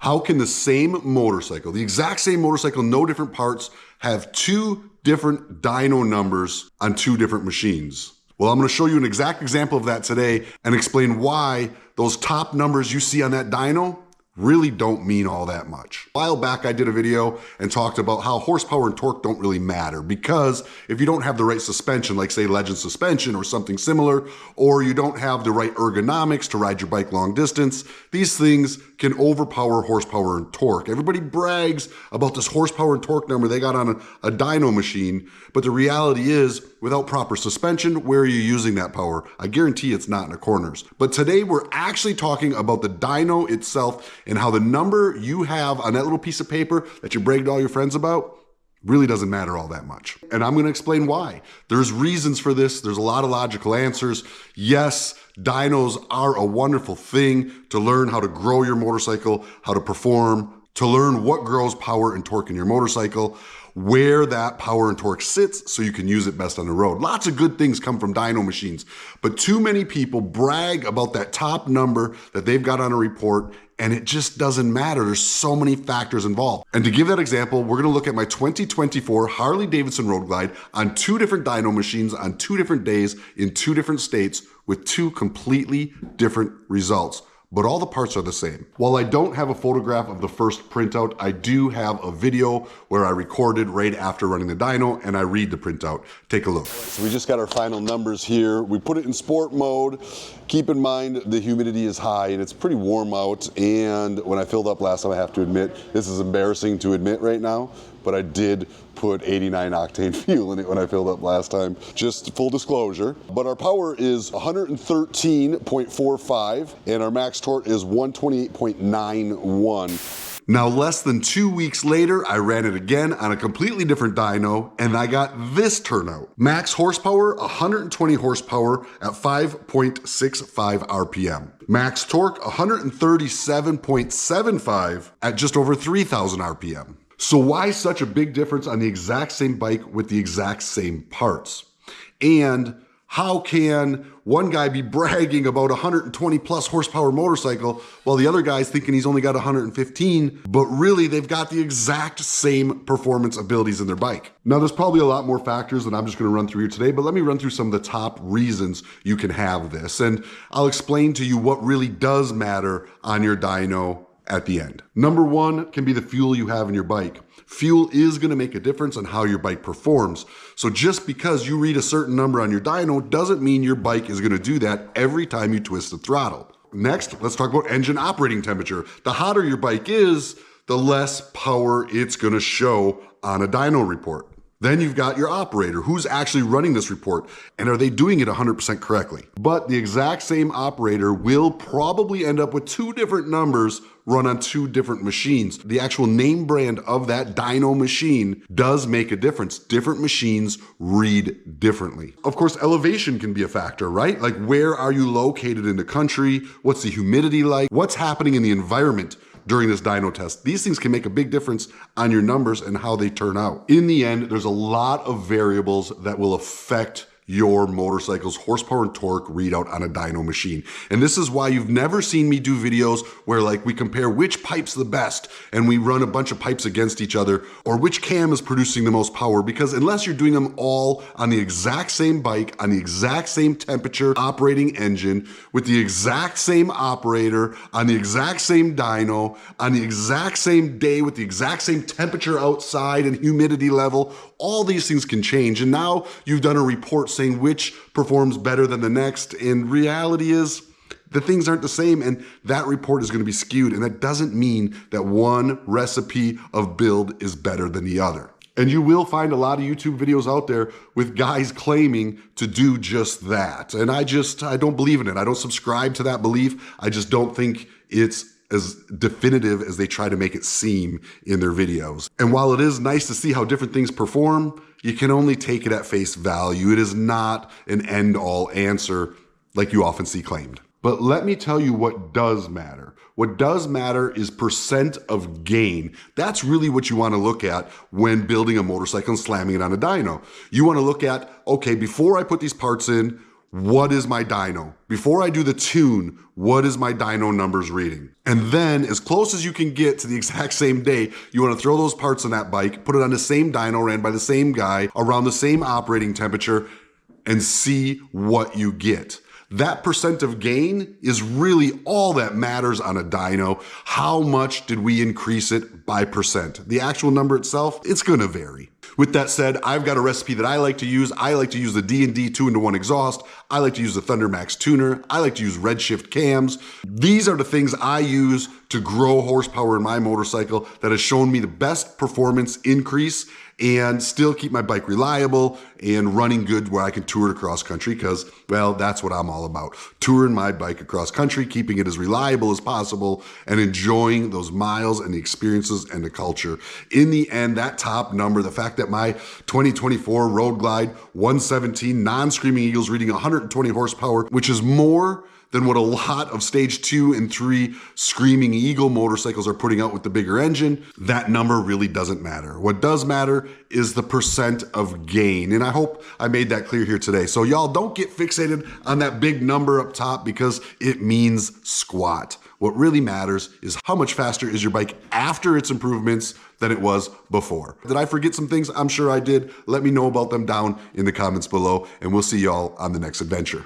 How can the same motorcycle, the exact same motorcycle, no different parts, have two different dyno numbers on two different machines? Well, I'm going to show you an exact example of that today and explain why those top numbers you see on that dyno really don't mean all that much. A while back, I did a video and talked about how horsepower and torque don't really matter, because if you don't have the right suspension, like say Legend suspension or something similar, or you don't have the right ergonomics to ride your bike long distance, these things can overpower horsepower and torque. Everybody brags about this horsepower and torque number they got on a dyno machine, but the reality is, without proper suspension, where are you using that power? I guarantee it's not in the corners. But today we're actually talking about the dyno itself and how the number you have on that little piece of paper that you bragged to all your friends about really doesn't matter all that much. And I'm going to explain why. There's reasons for this. There's a lot of logical answers. Yes, dynos are a wonderful thing to learn how to grow your motorcycle, how to perform, to learn what grows power and torque in your motorcycle, where that power and torque sits so you can use it best on the road. Lots of good things come from dyno machines, but too many people brag about that top number that they've got on a report, and it just doesn't matter. There's so many factors involved. And to give that example, we're gonna look at my 2024 Harley Davidson Road Glide on two different dyno machines on two different days in two different states with two completely different results. But all the parts are the same. While I don't have a photograph of the first printout, I do have a video where I recorded right after running the dyno and I read the printout. Take a look. So we just got our final numbers here. We put it in sport mode. Keep in mind the humidity is high and it's pretty warm out. And when I filled up last time, I have to admit, this is embarrassing to admit right now, but I did put 89 octane fuel in it when I filled up last time, just full disclosure. But our power is 113.45 and our max torque is 128.91. Now, less than 2 weeks later, I ran it again on a completely different dyno and I got this turnout. Max horsepower, 120 horsepower at 5.65 RPM. Max torque, 137.75 at just over 3,000 RPM. So why such a big difference on the exact same bike with the exact same parts? And how can one guy be bragging about 120 plus horsepower motorcycle while the other guy's thinking he's only got 115, but really they've got the exact same performance abilities in their bike? Now, there's probably a lot more factors that I'm just gonna run through here today, but let me run through some of the top reasons you can have this. And I'll explain to you what really does matter on your dyno at the end. Number one can be the fuel you have in your bike. Fuel is going to make a difference on how your bike performs. So just because you read a certain number on your dyno doesn't mean your bike is going to do that every time you twist the throttle. Next, let's talk about engine operating temperature. The hotter your bike is, the less power it's going to show on a dyno report. Then you've got your operator, who's actually running this report, and are they doing it 100% correctly? But the exact same operator will probably end up with two different numbers run on two different machines. The actual name brand of that dyno machine does make a difference. Different machines read differently. Of course, elevation can be a factor, right? Like, where are you located in the country? What's the humidity like? What's happening in the environment during this dyno test? These things can make a big difference on your numbers and how they turn out. In the end, there's a lot of variables that will affect your motorcycle's horsepower and torque readout on a dyno machine. And this is why you've never seen me do videos where like we compare which pipe's the best and we run a bunch of pipes against each other, or which cam is producing the most power, because unless you're doing them all on the exact same bike, on the exact same temperature operating engine, with the exact same operator, on the exact same dyno, on the exact same day with the exact same temperature outside and humidity level, all these things can change. And now you've done a report saying which performs better than the next. And reality is the things aren't the same, and that report is going to be skewed. And that doesn't mean that one recipe of build is better than the other. And you will find a lot of YouTube videos out there with guys claiming to do just that. And I don't believe in it. I don't subscribe to that belief. I just don't think it's as definitive as they try to make it seem in their videos. And while it is nice to see how different things perform, you can only take it at face value. It is not an end-all answer like you often see claimed. But let me tell you what does matter. What does matter is percent of gain. That's really what you want to look at when building a motorcycle and slamming it on a dyno. You want to look at, okay, before I put these parts in, what is my dyno? Before I do the tune, what is my dyno numbers reading? And then as close as you can get to the exact same day, you want to throw those parts on that bike, put it on the same dyno ran by the same guy, around the same operating temperature, and see what you get. That percent of gain is really all that matters on a dyno. How much did we increase it by percent? The actual number itself, it's gonna vary. With that said, I've got a recipe that I like to use. I like to use the D&D 2-in-1 exhaust. I like to use the Thunder Max tuner. I like to use Redshift cams. These are the things I use to grow horsepower in my motorcycle that has shown me the best performance increase and still keep my bike reliable and running good where I can tour it across country because, well, that's what I'm all about. Touring my bike across country, keeping it as reliable as possible, and enjoying those miles and the experiences and the culture. In the end, that top number, the fact that my 2024 Road Glide 117 non-Screaming Eagles reading 120 horsepower, which is more than what a lot of stage 2 and 3 Screaming Eagle motorcycles are putting out with the bigger engine, that number really doesn't matter. What does matter is the percent of gain. And I hope I made that clear here today. So y'all don't get fixated on that big number up top because it means squat. What really matters is how much faster is your bike after its improvements than it was before. Did I forget some things? I'm sure I did. Let me know about them down in the comments below, and we'll see y'all on the next adventure.